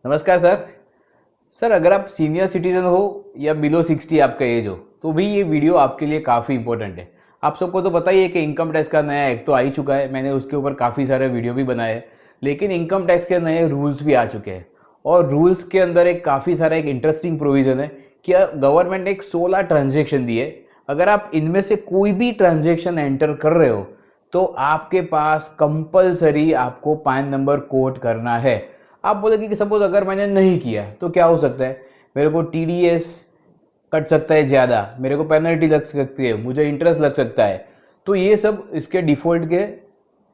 नमस्कार sir. Sir अगर आप सीनियर सिटीजन हो या बिलो 60 आपका एज हो तो भी ये वीडियो आपके लिए काफ़ी इंपॉर्टेंट है। आप सबको तो पता ही है कि इनकम टैक्स का नया एक्ट तो आ ही चुका है, मैंने उसके ऊपर काफ़ी सारे वीडियो भी बनाए हैं। लेकिन इनकम टैक्स के नए रूल्स भी आ चुके हैं और रूल्स के अंदर एक काफ़ी सारा एक इंटरेस्टिंग प्रोविज़न है कि गवर्नमेंट ने एक 16 ट्रांजेक्शन दिए। अगर आप इनमें से कोई भी ट्रांजेक्शन एंटर कर रहे हो तो आपके पास कंपलसरी आपको पैन नंबर कोड करना है। आप बोलेंगे कि सपोज अगर मैंने नहीं किया तो क्या हो सकता है, मेरे को टीडीएस कट सकता है ज़्यादा, मेरे को पेनल्टी लग सकती है, मुझे इंटरेस्ट लग सकता है। तो ये सब इसके डिफ़ॉल्ट के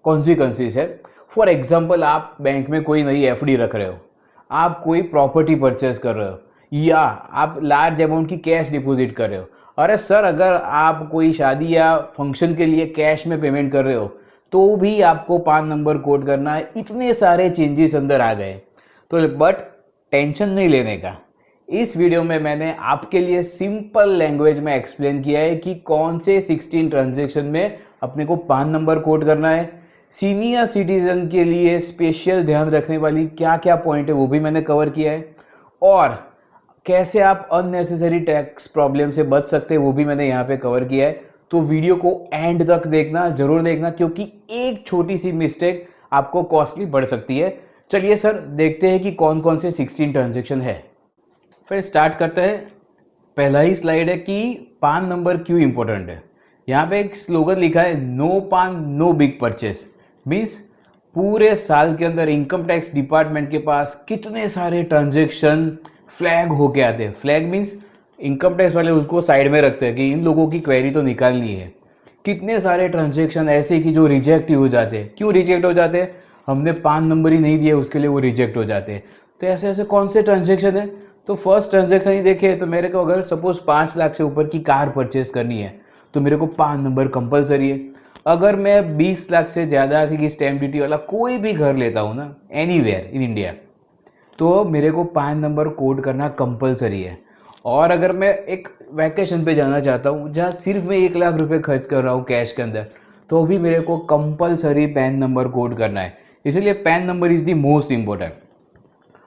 कॉन्सिक्वेंसेस है। फॉर एग्जांपल आप बैंक में कोई नई एफडी रख रहे हो, आप कोई प्रॉपर्टी परचेज कर रहे हो या आप लार्ज अमाउंट की कैश डिपॉजिट कर रहे हो। अरे सर अगर आप कोई शादी या फंक्शन के लिए कैश में पेमेंट कर रहे हो तो भी आपको पान नंबर कोड करना है। इतने सारे चेंजेस अंदर आ गए तो बट टेंशन नहीं लेने का। इस वीडियो में मैंने आपके लिए सिंपल लैंग्वेज में एक्सप्लेन किया है कि कौन से 16 ट्रांजेक्शन में अपने को पान नंबर कोड करना है। सीनियर सिटीजन के लिए स्पेशल ध्यान रखने वाली क्या क्या पॉइंट है वो भी मैंने कवर किया है और कैसे आप अननेसेसरी टैक्स प्रॉब्लम से बच सकते हैं वो भी मैंने यहाँ पे कवर किया है। तो वीडियो को एंड तक देखना, जरूर देखना, क्योंकि एक छोटी सी मिस्टेक आपको कॉस्टली पड़ सकती है। चलिए सर देखते हैं कि कौन कौन से 16 ट्रांजेक्शन है। फिर स्टार्ट करते हैं। पहला ही स्लाइड है कि पान नंबर क्यों इंपॉर्टेंट है। यहाँ पे एक स्लोगन लिखा है, नो पान नो बिग परचेस। मीन्स पूरे साल के अंदर इनकम टैक्स डिपार्टमेंट के पास कितने सारे ट्रांजेक्शन फ्लैग होके आते हैं। फ्लैग मीन्स इनकम टैक्स वाले उसको साइड में रखते हैं कि इन लोगों की क्वेरी तो निकालनी है। कितने सारे ट्रांजेक्शन ऐसे कि जो रिजेक्ट ही हो जाते हैं। क्यों रिजेक्ट हो जाते हैं? हमने पान नंबर ही नहीं दिया, उसके लिए वो रिजेक्ट हो जाते हैं। तो ऐसे ऐसे कौन से ट्रांजेक्शन है? तो फर्स्ट ट्रांजेक्शन ही देखे तो मेरे को अगर सपोज 5 लाख से ऊपर की कार परचेज करनी है तो मेरे को पान नंबर कंपलसरी है। अगर मैं 20 लाख से ज़्यादा की स्टैम्प ड्यूटी वाला कोई भी घर लेता हूँ ना, एनीवेयर इन इंडिया, तो मेरे को पैन नंबर कोड करना कंपलसरी है। और अगर मैं एक वैकेशन पे जाना चाहता हूँ जहाँ सिर्फ मैं 1 लाख रुपए खर्च कर रहा हूँ कैश के अंदर, तो भी मेरे को कंपलसरी पैन नंबर कोड करना है। इसलिए pan number is the most important.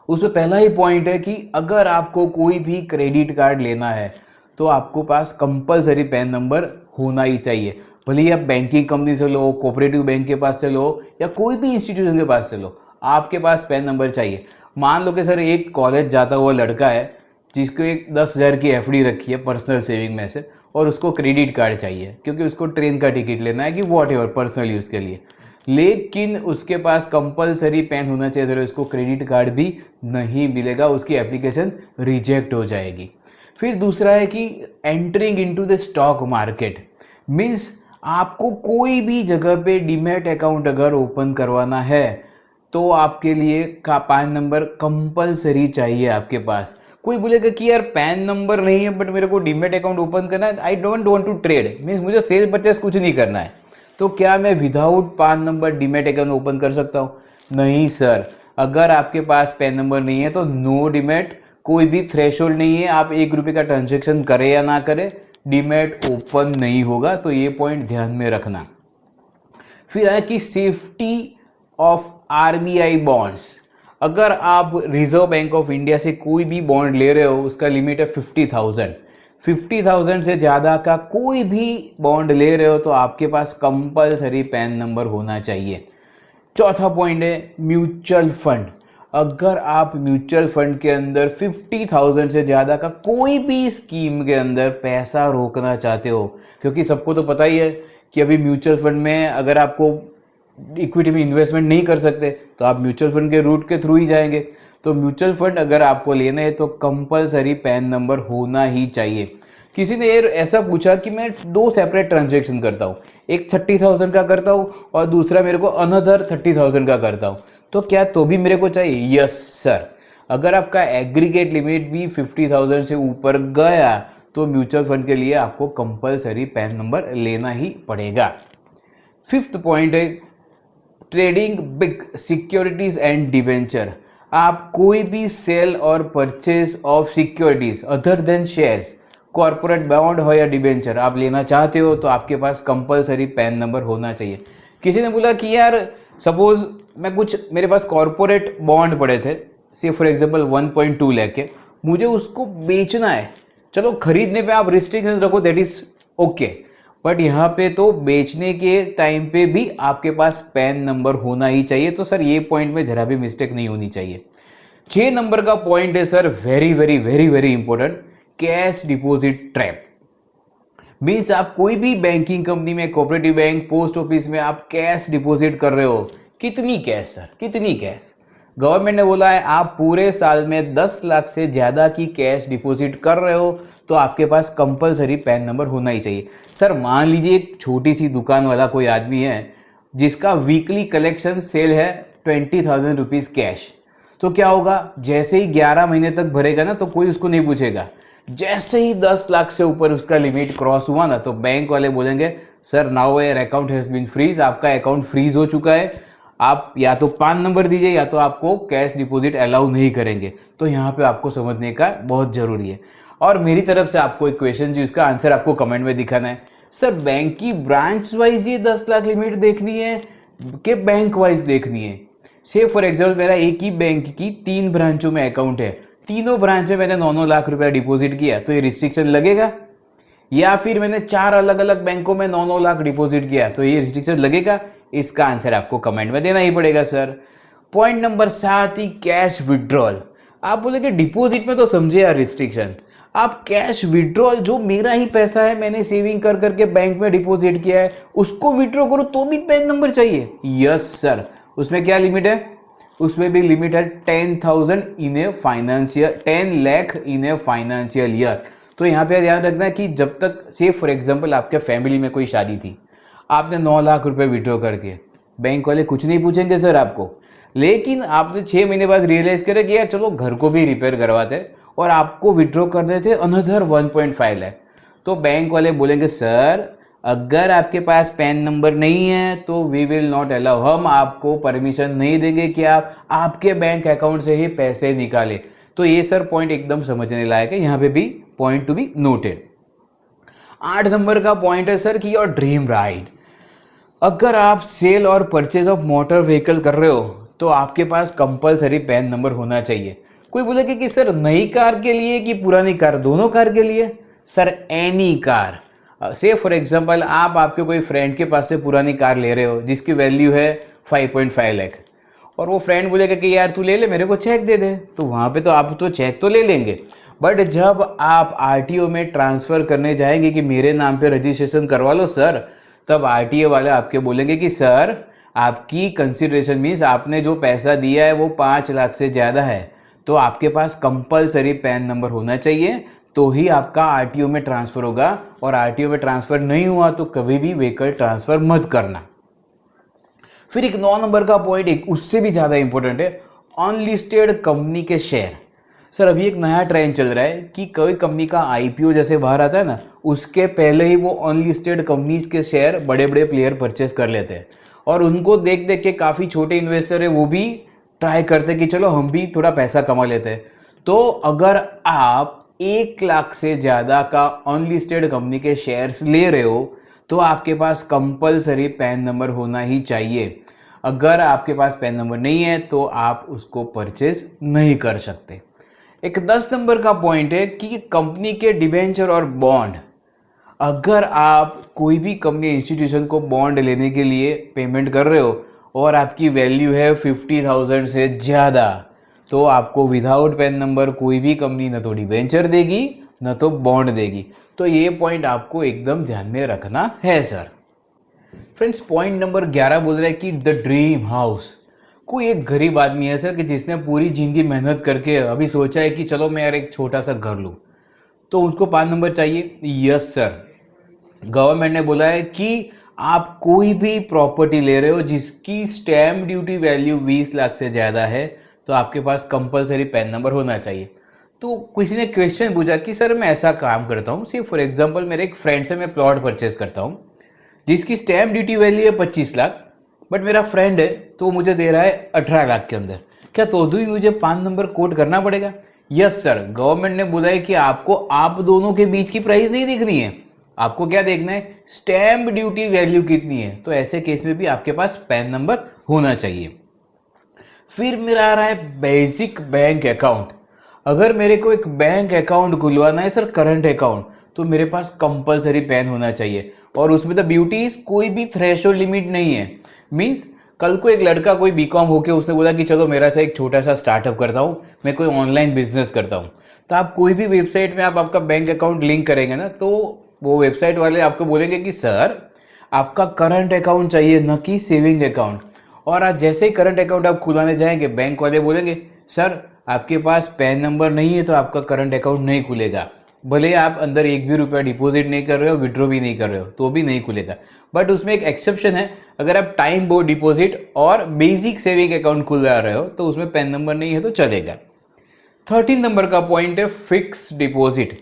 उसमें पहला ही पॉइंट है कि अगर आपको कोई भी क्रेडिट कार्ड लेना है तो आपको पास कंपलसरी पैन नंबर होना ही चाहिए। भले ही आप बैंकिंग कंपनी से लो, कोऑपरेटिव बैंक के पास से लो या कोई भी इंस्टीट्यूशन के पास से लो, आपके पास पैन नंबर चाहिए। मान लो कि सर एक कॉलेज जाता हुआ लड़का है जिसको एक 10,000 की एफडी रखी है पर्सनल सेविंग में से, और उसको क्रेडिट कार्ड चाहिए क्योंकि उसको ट्रेन का टिकट लेना है कि वॉट एवर पर्सनल यूज़ के लिए, लेकिन उसके पास कंपलसरी पैन होना चाहिए तो उसको क्रेडिट कार्ड भी नहीं मिलेगा, उसकी एप्लीकेशन रिजेक्ट हो जाएगी। फिर दूसरा है कि entering into the stock market. Means आपको कोई भी जगह पे डीमैट अकाउंट अगर ओपन करवाना है तो आपके लिए का पैन नंबर कंपलसरी चाहिए आपके पास। कोई बोलेगा कि यार पैन नंबर नहीं है बट मेरे को डीमैट अकाउंट ओपन करना है, I don't want to trade, means मुझे सेल परचेस कुछ नहीं करना है, तो क्या मैं without PAN number demat account open कर सकता हूँ? नहीं सर। अगर आपके पास पैन नंबर नहीं है तो नो डीमैट, कोई भी थ्रेशोल्ड नहीं है, आप 1 रुपये का ट्रांजेक्शन करें या ना करें, डीमैट ओपन नहीं होगा। तो ये पॉइंट ध्यान में रखना। फिर है कि सेफ्टी ऑफ आरबीआई बॉन्ड्स। अगर आप रिजर्व बैंक ऑफ इंडिया से कोई भी बॉन्ड ले रहे हो उसका लिमिट है 50,000। 50,000 से ज़्यादा का कोई भी बॉन्ड ले रहे हो तो आपके पास कंपलसरी पैन नंबर होना चाहिए। चौथा पॉइंट है म्यूचुअल फंड। अगर आप म्यूचुअल फंड के अंदर 50,000 से ज़्यादा का कोई भी स्कीम के अंदर पैसा रोकना चाहते हो, क्योंकि सबको तो पता ही है कि अभी म्यूचुअल फंड में अगर आपको इक्विटी में इन्वेस्टमेंट नहीं कर सकते तो आप म्यूचुअल फंड के रूट के थ्रू ही जाएंगे। तो म्यूचुअल फंड अगर आपको लेना है तो कंपलसरी पैन नंबर होना ही चाहिए। किसी ने ये ऐसा पूछा कि मैं 2 सेपरेट ट्रांजेक्शन करता हूँ, एक 30,000 का करता हूँ और दूसरा मेरे को अनदर 30,000 का करता हूँ, तो क्या तो भी मेरे को चाहिए? Yes sir. अगर आपका एग्रीगेट लिमिट भी 50,000 से ऊपर गया तो म्यूचुअल फंड के लिए आपको कंपलसरी पैन नंबर लेना ही पड़ेगा। फिफ्थ पॉइंट है trading big securities and debenture. आप कोई भी सेल और purchase of securities other than shares, corporate bond हो या डिबेंचर आप लेना चाहते हो तो आपके पास कंपलसरी पैन नंबर होना चाहिए। किसी ने बोला कि यार सपोज मैं कुछ मेरे पास कॉर्पोरेट बॉन्ड पड़े थे से फॉर एग्जांपल 1.2 लाख है, मुझे उसको बेचना है। चलो खरीदने पे आप रिस्ट्रिक्शन रखो, दैट इज ओके, बट यहाँ पे तो बेचने के टाइम पे भी आपके पास पैन नंबर होना ही चाहिए। तो सर ये पॉइंट में जरा भी मिस्टेक नहीं होनी चाहिए। 6 नंबर का पॉइंट है sir, very very very very important, cash deposit trap. Means आप कोई भी बैंकिंग कंपनी में, कोऑपरेटिव बैंक, पोस्ट ऑफिस में आप कैश डिपॉजिट कर रहे हो, कितनी कैश सर, कितनी कैश? गवर्नमेंट ने बोला है आप पूरे साल में 10 लाख से ज्यादा की कैश डिपॉजिट कर रहे हो तो आपके पास कंपलसरी पैन नंबर होना ही चाहिए। सर मान लीजिए एक छोटी सी दुकान वाला कोई आदमी है जिसका वीकली कलेक्शन सेल है 20,000 रुपीज कैश, तो क्या होगा, जैसे ही 11 महीने तक भरेगा ना तो कोई उसको नहीं पूछेगा। जैसे ही 10 लाख से ऊपर उसका लिमिट क्रॉस हुआ ना तो बैंक वाले बोलेंगे sir now your account has been freeze, आपका अकाउंट फ्रीज हो चुका है, आप या तो पान नंबर दीजिए या तो आपको कैश डिपॉजिट अलाउ नहीं करेंगे। तो यहाँ पे आपको समझने का बहुत जरूरी है। और मेरी तरफ से आपको एक क्वेश्चन जिसका आंसर आपको कमेंट में दिखाना है, सर बैंक की ब्रांच वाइज ये 10 लाख लिमिट देखनी है कि बैंक वाइज देखनी है? से फॉर एग्जाम्पल मेरा एक ही बैंक की 3 ब्रांचों में अकाउंट है, तीनों ब्रांच में मैंने 9-9 लाख रुपया डिपॉजिट किया तो ये रिस्ट्रिक्शन लगेगा? या फिर मैंने 4 अलग अलग बैंकों में 9-9 लाख डिपॉजिट किया तो ये रिस्ट्रिक्शन लगेगा? इसका आंसर आपको कमेंट में देना ही पड़ेगा सर। पॉइंट नंबर 7 ही कैश विड्रॉल। आप बोलेंगे डिपॉजिट में तो समझे यार रिस्ट्रिक्शन, आप कैश विड्रॉल, जो मेरा ही पैसा है मैंने सेविंग कर करके बैंक में डिपॉजिट किया है उसको विड्रॉ करो तो भी पैन नंबर चाहिए? Yes sir. उसमें क्या लिमिट है? उसमें भी लिमिट है 10,000 in a financial, 10 lakh in a financial year. तो यहाँ पे ध्यान रखना है कि जब तक से फॉर एग्जांपल आपके फैमिली में कोई शादी थी, आपने 9 लाख रुपए विड्रॉ कर दिए, बैंक वाले कुछ नहीं पूछेंगे सर आपको। लेकिन आपने 6 महीने बाद रियलाइज करे कि यार चलो घर को भी रिपेयर करवाते और आपको विड्रॉ करने थे अनदर 1.5 लाख, तो बैंक वाले बोलेंगे सर अगर आपके पास पैन नंबर नहीं है तो वी विल नॉट अलाउ, हम आपको परमिशन नहीं देंगे कि आप आपके बैंक अकाउंट से ही पैसे निकाले। तो ये सर पॉइंट एकदम समझने लायक है, यहाँ पे भी point to be noted. 8 number का पॉइंट है सर कि योर ड्रीम राइड। अगर आप सेल और परचेज ऑफ मोटर व्हीकल कर रहे हो तो आपके पास कंपलसरी पैन नंबर होना चाहिए। कोई बोलेगा कि सर नई कार के लिए कि पुरानी कार, दोनों कार के लिए? Sir any car. से फॉर एग्जांपल आप आपके कोई फ्रेंड के पास से पुरानी कार ले रहे हो जिसकी वैल्यू है 5.5 लाख और वो फ्रेंड बोलेगा कि यार तू ले ले, मेरे को चेक दे दे, तो वहाँ पे तो आप तो चेक तो ले लेंगे, बट जब आप आरटीओ में ट्रांसफ़र करने जाएंगे कि मेरे नाम पे रजिस्ट्रेशन करवा लो सर, तब आरटीओ वाले आपके बोलेंगे कि सर आपकी कंसिडरेशन मीन्स आपने जो पैसा दिया है वो 5 लाख से ज़्यादा है, तो आपके पास कंपलसरी पैन नंबर होना चाहिए तो ही आपका आरटीओ में ट्रांसफ़र होगा। और आरटीओ में ट्रांसफ़र नहीं हुआ तो कभी भी व्हीकल ट्रांसफ़र मत करना। फिर एक 9 नंबर का पॉइंट एक उससे भी ज़्यादा इंपॉर्टेंट है, अनलिस्टेड कंपनी के शेयर। सर अभी एक नया ट्रेंड चल रहा है कि कोई कंपनी का आईपीओ जैसे बाहर आता है ना, उसके पहले ही वो अनलिस्टेड कंपनीज के शेयर बड़े बड़े प्लेयर परचेस कर लेते हैं और उनको देख देख के काफ़ी छोटे इन्वेस्टर है वो भी ट्राई करते हैं कि चलो हम भी थोड़ा पैसा कमा लेते हैं। तो अगर आप 1 लाख से ज़्यादा का अनलिस्टेड कंपनी के शेयर्स ले रहे हो तो आपके पास कंपलसरी पैन नंबर होना ही चाहिए। अगर आपके पास पैन नंबर नहीं है तो आप उसको परचेज नहीं कर सकते। एक 10 नंबर का पॉइंट है कि कंपनी के डिबेंचर और बॉन्ड, अगर आप कोई भी कंपनी इंस्टीट्यूशन को बॉन्ड लेने के लिए पेमेंट कर रहे हो और आपकी वैल्यू है 50,000 से ज़्यादा, तो आपको विदाउट पैन नंबर कोई भी कंपनी न तो डिबेंचर देगी न तो बॉन्ड देगी। तो ये पॉइंट आपको एकदम ध्यान में रखना है सर। फ्रेंड्स पॉइंट नंबर 11 बोल रहा है कि द ड्रीम हाउस। कोई एक गरीब आदमी है सर कि जिसने पूरी जिंदगी मेहनत करके अभी सोचा है कि चलो मैं यार एक छोटा सा घर लूँ, तो उसको पैन नंबर चाहिए? Yes sir. गवर्नमेंट ने बोला है कि आप कोई भी प्रॉपर्टी ले रहे हो जिसकी स्टैम्प ड्यूटी वैल्यू 20 लाख से ज़्यादा है तो आपके पास कंपलसरी पैन नंबर होना चाहिए। तो किसी ने क्वेश्चन पूछा कि सर मैं ऐसा काम करता हूँ, सिर्फ फॉर एग्जांपल मेरे एक फ्रेंड से मैं प्लॉट परचेज करता हूँ जिसकी स्टैम्प ड्यूटी वैल्यू है 25 लाख, बट मेरा फ्रेंड है तो मुझे दे रहा है 18 लाख के अंदर, क्या तो भी मुझे पैन नंबर कोड करना पड़ेगा? Yes sir. गवर्नमेंट ने बोला है कि आपको आप दोनों के बीच की प्राइस नहीं देखनी है, आपको क्या देखना है, स्टैम्प ड्यूटी वैल्यू कितनी है। तो ऐसे केस में भी आपके पास पैन नंबर होना चाहिए। फिर मेरा आ रहा है बेसिक बैंक अकाउंट। अगर मेरे को एक बैंक अकाउंट खुलवाना है सर, करंट अकाउंट, तो मेरे पास कंपलसरी पैन होना चाहिए। और उसमें द ब्यूटी इज कोई भी थ्रेशोल्ड लिमिट नहीं है। मीन्स कल को एक लड़का कोई बीकॉम होके उसने बोला कि चलो मेरा सा एक छोटा सा स्टार्टअप करता हूँ, मैं कोई ऑनलाइन बिजनेस करता हूँ, तो आप कोई भी वेबसाइट में आप आपका बैंक अकाउंट लिंक करेंगे ना, तो वो वेबसाइट वाले आपको बोलेंगे कि सर आपका करंट अकाउंट चाहिए, न कि सेविंग अकाउंट। और आज जैसे ही करंट अकाउंट आप खुलाने जाएंगे, बैंक वाले बोलेंगे सर आपके पास पैन नंबर नहीं है तो आपका करंट अकाउंट नहीं खुलेगा। भले आप अंदर एक भी रुपया डिपॉजिट नहीं कर रहे हो, विड्रॉ भी नहीं कर रहे हो, तो भी नहीं खुलेगा। बट उसमें एक एक्सेप्शन है, अगर आप टाइम बोर्ड डिपॉजिट और बेसिक सेविंग अकाउंट खुलवा रहे हो तो उसमें पैन नंबर नहीं है तो चलेगा। 13 नंबर का पॉइंट है फिक्स डिपॉजिट।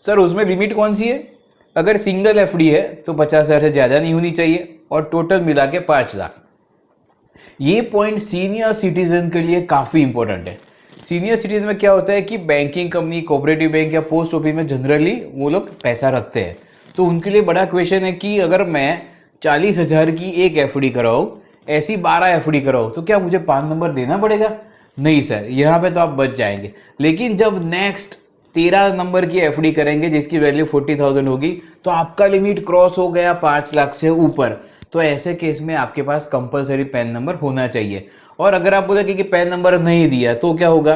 सर उसमें लिमिट कौन सी है? अगर सिंगल एफडी है तो 50,000 से ज़्यादा नहीं होनी चाहिए और टोटल मिला के 5 लाख। ये पॉइंट सीनियर सिटीजन के लिए काफ़ी इंपॉर्टेंट है। सीनियर सिटीजन में क्या होता है कि बैंकिंग कंपनी, कोऑपरेटिव बैंक या पोस्ट ऑफिस में जनरली वो लोग पैसा रखते हैं, तो उनके लिए बड़ा क्वेश्चन है कि अगर मैं 40,000 की एक एफडी कराऊँ, ऐसी 12 एफडी कराऊँ, तो क्या मुझे पान नंबर देना पड़ेगा? नहीं सर, यहाँ पे तो आप बच जाएंगे। लेकिन जब नेक्स्ट 13 नंबर की एफडी करेंगे जिसकी वैल्यू 40,000 होगी, तो आपका लिमिट क्रॉस हो गया 5 लाख से ऊपर, तो ऐसे केस में आपके पास कंपलसरी पैन नंबर होना चाहिए। और अगर आप बोले कि पैन नंबर नहीं दिया तो क्या होगा,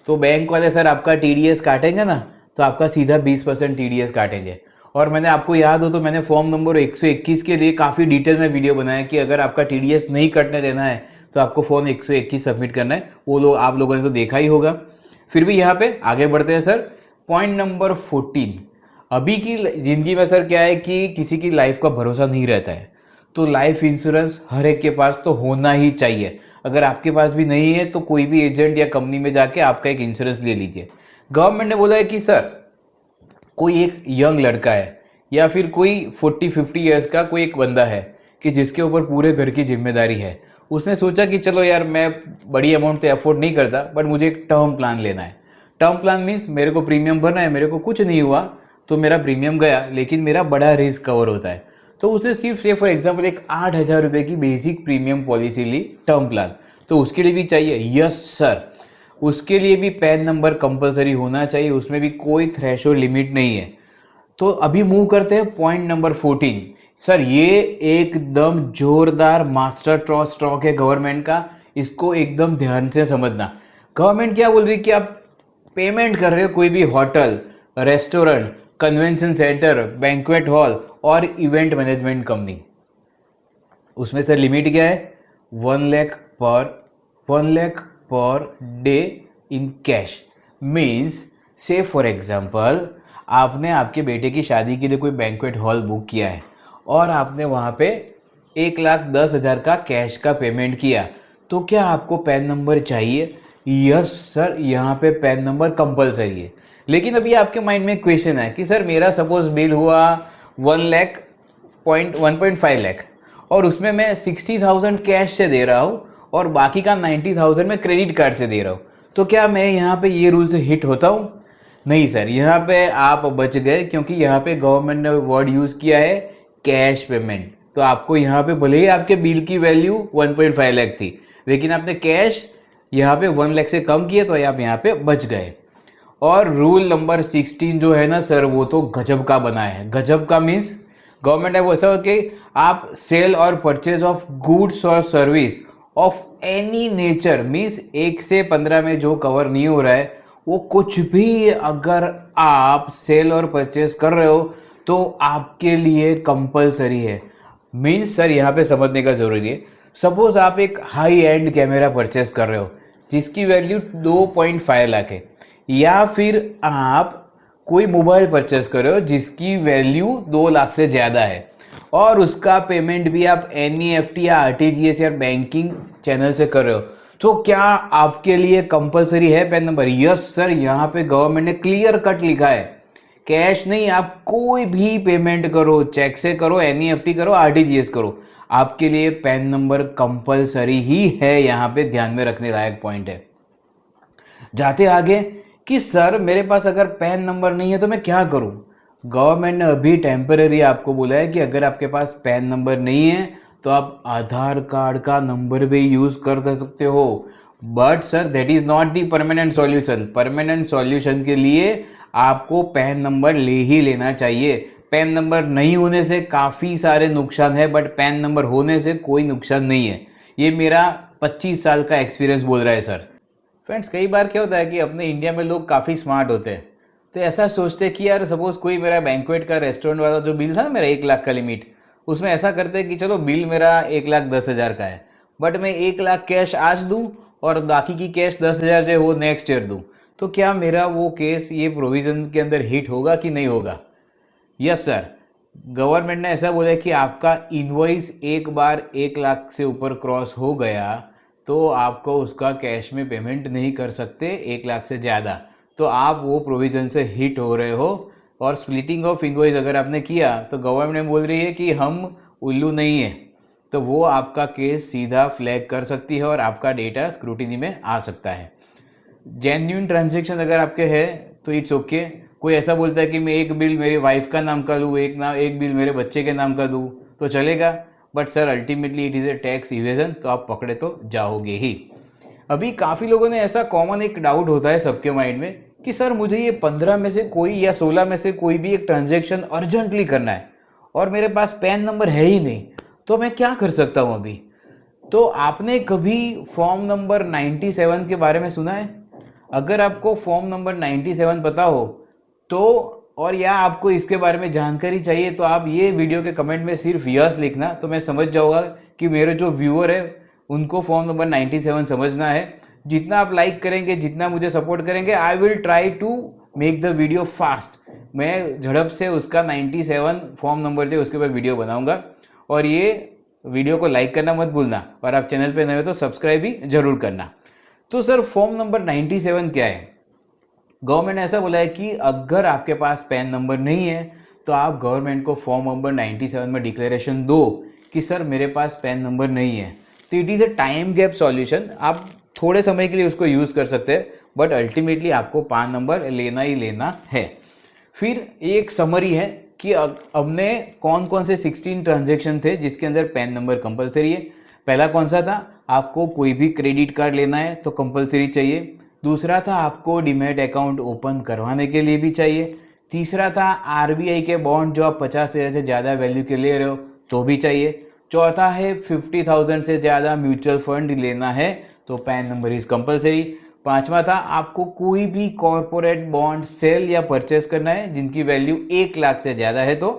तो बैंक वाले सर आपका टीडीएस काटेंगे ना, तो आपका सीधा 20% टीडीएस काटेंगे। और मैंने, आपको याद हो तो मैंने फॉर्म नंबर 121 के लिए काफ़ी डिटेल में वीडियो बनाया कि अगर आपका टीडीएस नहीं कटने देना है तो आपको फॉर्म 121 सबमिट करना है। वो लोग, आप लोगों ने तो देखा ही होगा। फिर भी यहाँ पे आगे बढ़ते हैं सर। पॉइंट नंबर 14, अभी की ज़िंदगी में सर क्या है कि किसी की लाइफ का भरोसा नहीं रहता है, तो लाइफ इंश्योरेंस हर एक के पास तो होना ही चाहिए। अगर आपके पास भी नहीं है तो कोई भी एजेंट या कंपनी में जाके आपका एक इंश्योरेंस ले लीजिए। गवर्नमेंट ने बोला है कि सर कोई एक यंग लड़का है या फिर कोई 40-50 ईयर्स का कोई एक बंदा है कि जिसके ऊपर पूरे घर की जिम्मेदारी है, उसने सोचा कि चलो यार मैं बड़ी अमाउंट तो अफोर्ड नहीं करता, बट मुझे एक टर्म प्लान लेना है। टर्म प्लान मीन्स मेरे को प्रीमियम भरना है, मेरे को कुछ नहीं हुआ तो मेरा प्रीमियम गया, लेकिन मेरा बड़ा रिस्क कवर होता है। तो उसने सिर्फ से फॉर एग्जांपल एक 8,000 रुपये की बेसिक प्रीमियम पॉलिसी ली, टर्म प्लान, तो उसके लिए भी चाहिए। यस सर, उसके लिए भी पैन नंबर कंपलसरी होना चाहिए, उसमें भी कोई थ्रेशोल्ड लिमिट नहीं है। तो अभी मूव करते हैं पॉइंट नंबर 14। सर ये एकदम जोरदार मास्टर ट्रस्ट स्ट्रोक है गवर्नमेंट का, इसको एकदम ध्यान से समझना। गवर्नमेंट क्या बोल रही है कि आप पेमेंट कर रहे हो कोई भी hotel, restaurant, convention centre, banquet hall और इवेंट मैनेजमेंट कंपनी, उसमें सर लिमिट क्या है? 1 lakh per day in cash. Means से फॉर एग्जाम्पल आपने आपके बेटे की शादी के लिए कोई बैंक्वेट हॉल बुक किया है और आपने वहाँ पे 1,10,000 का कैश का पेमेंट किया, तो क्या आपको पैन नंबर चाहिए? यस सर, यहाँ पे पैन नंबर कंपलसरी है। लेकिन अभी आपके माइंड में क्वेश्चन है कि सर मेरा सपोज बिल हुआ 1.5 लाख और उसमें मैं 60,000 कैश से दे रहा हूँ और बाकी का 90,000 मैं क्रेडिट कार्ड से दे रहा हूँ, तो क्या मैं यहाँ पे ये रूल से हिट होता हूँ? नहीं सर, यहाँ पे आप बच गए, क्योंकि यहाँ पे गवर्नमेंट ने वर्ड यूज़ किया है कैश पेमेंट। तो आपको यहाँ पे भले ही आपके बिल की वैल्यू 1.5 लाख थी, लेकिन आपने कैश यहाँ पे 1 लाख से कम किया तो आप यहाँ पे बच गए। और रूल नंबर 16 जो है ना सर, वो तो गजब का बना है। गजब का मीन्स गवर्नमेंट है वो ऐसा कि आप सेल और परचेज ऑफ गुड्स और service of any nature, means 1 से 15 में जो कवर नहीं हो रहा है वो कुछ भी अगर आप सेल और परचेज कर रहे हो तो आपके लिए कंपलसरी है। मीन्स सर यहाँ पे समझने का जरूरी है, सपोज आप एक हाई एंड कैमरा परचेज कर रहे हो जिसकी वैल्यू 2.5 लाख है, या फिर आप कोई मोबाइल परचेज कर रहे हो जिसकी वैल्यू 2 लाख से ज़्यादा है और उसका पेमेंट भी आप एनईएफटी या आरटीजीएस या बैंकिंग चैनल से कर रहे हो, तो क्या आपके लिए कंपलसरी है पैन नंबर? यस सर, यहाँ पे गवर्नमेंट ने क्लियर कट लिखा है, कैश नहीं, आप कोई भी पेमेंट करो, चेक से करो, एनईएफटी करो, आरटीजीएस करो, आपके लिए पैन नंबर कंपलसरी ही है। यहाँ पे ध्यान में रखने लायक पॉइंट है। जाते आगे कि सर मेरे पास अगर पैन नंबर नहीं है तो मैं क्या करूं? गवर्नमेंट ने अभी टेम्पररी आपको बोला है कि अगर आपके पास पैन नंबर नहीं है तो आप आधार कार्ड का नंबर भी यूज कर सकते हो। But sir that is not the permanent solution. Permanent solution के लिए आपको पैन नंबर ले ही लेना चाहिए। पैन नंबर नहीं होने से काफ़ी सारे नुकसान है, बट पैन नंबर होने से कोई नुकसान नहीं है। ये मेरा 25 साल का एक्सपीरियंस बोल रहा है सर। फ्रेंड्स, कई बार क्या होता है कि अपने इंडिया में लोग काफ़ी स्मार्ट होते हैं, तो ऐसा सोचते हैं कि यार सपोज कोई मेरा बैंक्वेट का रेस्टोरेंट वाला जो बिल था ना मेरा 1 लाख का लिमिट, उसमें ऐसा करते हैं कि चलो बिल मेरा 1,10,000 का है, बट मैं 1 लाख कैश आज दूं और बाकी की कैश 10,000 जो है वो नेक्स्ट ईयर दूं। तो क्या मेरा वो केस ये प्रोविज़न के अंदर हिट होगा कि नहीं होगा? यस सर, गवर्नमेंट ने ऐसा बोला है कि आपका इनवॉइस एक बार 1 लाख से ऊपर क्रॉस हो गया तो आपको उसका कैश में पेमेंट नहीं कर सकते 1 लाख से ज़्यादा। तो आप वो प्रोविज़न से हिट हो रहे हो। और स्प्लिटिंग ऑफ इनवॉइस अगर आपने किया तो गवर्नमेंट बोल रही है कि हम उल्लू नहीं है, तो वो आपका केस सीधा फ्लैग कर सकती है और आपका डेटा स्क्रूटिनी में आ सकता है। जेन्युइन ट्रांजेक्शन अगर आपके है तो इट्स ओके। कोई ऐसा बोलता है कि मैं एक बिल मेरी वाइफ का नाम का दूँ, एक बिल मेरे बच्चे के नाम का दूँ, तो चलेगा। But sir ultimately it is a tax evasion, तो आप पकड़े तो जाओगे ही। अभी काफ़ी लोगों ने ऐसा कॉमन एक डाउट होता है सबके माइंड में कि सर मुझे ये 15 में से कोई या 16 में से कोई भी एक ट्रांजेक्शन अर्जेंटली करना है और मेरे पास पैन नंबर है ही नहीं, तो मैं क्या कर सकता हूँ अभी? तो आपने कभी फॉर्म नंबर 97 के बारे में सुना है? अगर आपको फॉर्म नंबर 97 पता हो तो, और या आपको इसके बारे में जानकारी चाहिए, तो आप ये वीडियो के कमेंट में सिर्फ यस लिखना, तो मैं समझ जाऊंगा कि मेरे जो व्यूअर है उनको फॉर्म नंबर 97 समझना है। जितना आप लाइक करेंगे, जितना मुझे सपोर्ट करेंगे, I will try to make the video fast. मैं झड़प से उसका 97 फॉर्म नंबर जो उसके ऊपर वीडियो बनाऊंगा। और ये वीडियो को लाइक करना मत भूलना, और आप चैनल पे नए हो तो सब्सक्राइब भी जरूर करना। तो सर फॉर्म नंबर 97 क्या है? गवर्नमेंट ने ऐसा बोला है कि अगर आपके पास पैन नंबर नहीं है तो आप गवर्नमेंट को फॉर्म नंबर 97 में डिक्लेरेशन दो कि सर मेरे पास पैन नंबर नहीं है। तो it is a time gap solution, आप थोड़े समय के लिए उसको यूज़ कर सकते हैं, बट अल्टीमेटली आपको पैन नंबर लेना ही लेना है। फिर एक समरी है कि हमने कौन कौन से 16 ट्रांजेक्शन थे जिसके अंदर पैन नंबर कंपलसरी है। पहला कौन सा था? आपको कोई भी क्रेडिट कार्ड लेना है तो कंपलसरी चाहिए। दूसरा था आपको डीमैट अकाउंट ओपन करवाने के लिए भी चाहिए। तीसरा था आरबीआई के बॉन्ड जो आप 50,000 से ज़्यादा वैल्यू के ले रहे हो तो भी चाहिए। चौथा है 50,000 से ज़्यादा म्यूचुअल फंड लेना है तो पैन नंबर इज़ कंपलसरी। पांचवा था आपको कोई भी कॉरपोरेट बॉन्ड सेल या परचेस करना है जिनकी वैल्यू 1 लाख से ज़्यादा है। तो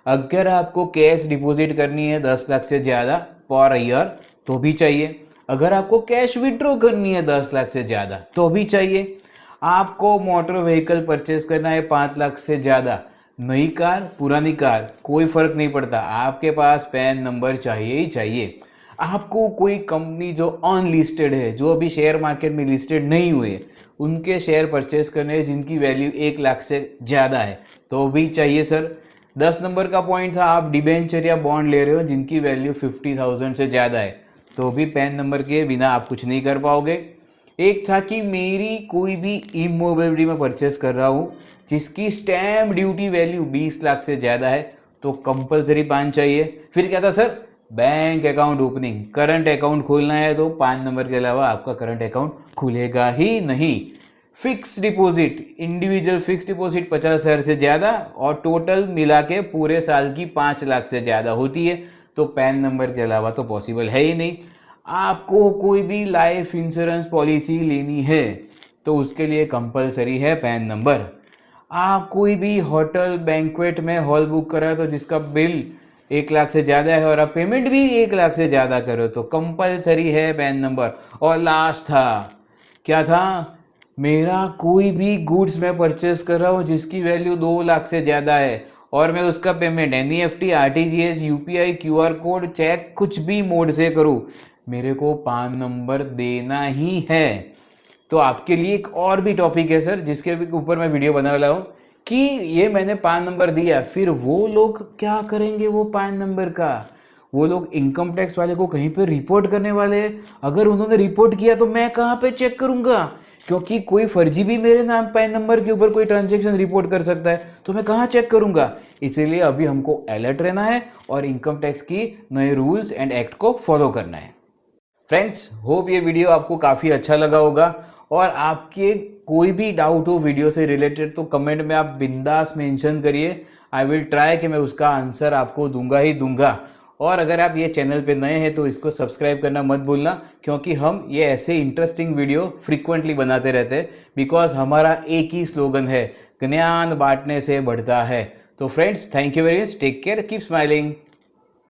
अगर आपको कैश डिपॉजिट करनी है 10 लाख से ज़्यादा पर ईयर तो भी चाहिए। अगर आपको कैश विड्रॉ करनी है 10 लाख से ज़्यादा तो भी चाहिए। आपको मोटर व्हीकल परचेस करना है 5 लाख से ज़्यादा, नई कार पुरानी कार कोई फर्क नहीं पड़ता, आपके पास पैन नंबर चाहिए ही चाहिए। आपको कोई कंपनी जो अनलिस्टेड है, जो अभी शेयर मार्केट में लिस्टेड नहीं हुए, उनके शेयर परचेस करने हैं जिनकी वैल्यू 1 लाख से ज़्यादा है तो भी चाहिए सर। 10 नंबर का पॉइंट था आप डिबेंचर या बॉन्ड ले रहे हो जिनकी वैल्यू 50,000 से ज़्यादा है तो भी पैन नंबर के बिना आप कुछ नहीं कर पाओगे। एक था कि मेरी कोई भी इमोबिलिटी में परचेस कर रहा हूँ जिसकी स्टैम्प ड्यूटी वैल्यू 20 लाख से ज़्यादा है तो कंपलसरी पैन चाहिए। फिर क्या था sir? Bank account opening, current account खोलना है तो पैन नंबर के अलावा आपका करंट अकाउंट खुलेगा ही नहीं। Fix deposit, individual fix deposit 50,000 से ज़्यादा और टोटल मिला के पूरे साल की 5 लाख से ज़्यादा होती है तो पैन नंबर के अलावा तो पॉसिबल है ही नहीं। आपको कोई भी लाइफ इंश्योरेंस पॉलिसी लेनी है तो उसके लिए कंपलसरी है पैन नंबर। आप कोई भी होटल बैंक्वेट में हॉल बुक करा तो जिसका बिल 1 लाख से ज़्यादा है और आप पेमेंट भी 1 लाख से ज़्यादा करो तो कंपलसरी है पैन नंबर। और लास्ट था, क्या था? मेरा कोई भी गुड्स मैं परचेस कर रहा हूँ जिसकी वैल्यू 2 लाख से ज़्यादा है और मैं उसका payment NEFT, RTGS, UPI, QR code, check कुछ भी मोड से करूँ, मेरे को पैन नंबर देना ही है। तो आपके लिए एक और भी टॉपिक है सर जिसके ऊपर मैं वीडियो बना रहा हूँ कि ये मैंने पैन नंबर दिया, फिर वो लोग क्या करेंगे वो पैन नंबर का? वो लोग इनकम टैक्स वाले को कहीं पे रिपोर्ट करने वाले हैं। अगर उन्होंने रिपोर्ट किया तो मैं कहाँ पे चेक करूँगा क्योंकि कोई फर्जी भी मेरे नाम पैन नंबर के ऊपर कोई ट्रांजेक्शन रिपोर्ट कर सकता है, तो मैं कहाँ चेक करूंगा। इसीलिए अभी हमको अलर्ट रहना है और इनकम टैक्स की नए रूल्स एंड एक्ट को फॉलो करना है। फ्रेंड्स, होप ये वीडियो आपको काफ़ी अच्छा लगा होगा, और आपके कोई भी डाउट हो वीडियो से रिलेटेड तो कमेंट में आप बिंदास मेंशन करिए। आई विल ट्राई कि मैं उसका आंसर आपको दूंगा ही दूंगा। और अगर आप ये चैनल पे नए हैं तो इसको सब्सक्राइब करना मत भूलना, क्योंकि हम ये ऐसे इंटरेस्टिंग वीडियो फ्रीक्वेंटली बनाते रहते हैं, बिकॉज हमारा एक ही स्लोगन है, ज्ञान बांटने से बढ़ता है। तो friends, thank you very much, take care, keep smiling.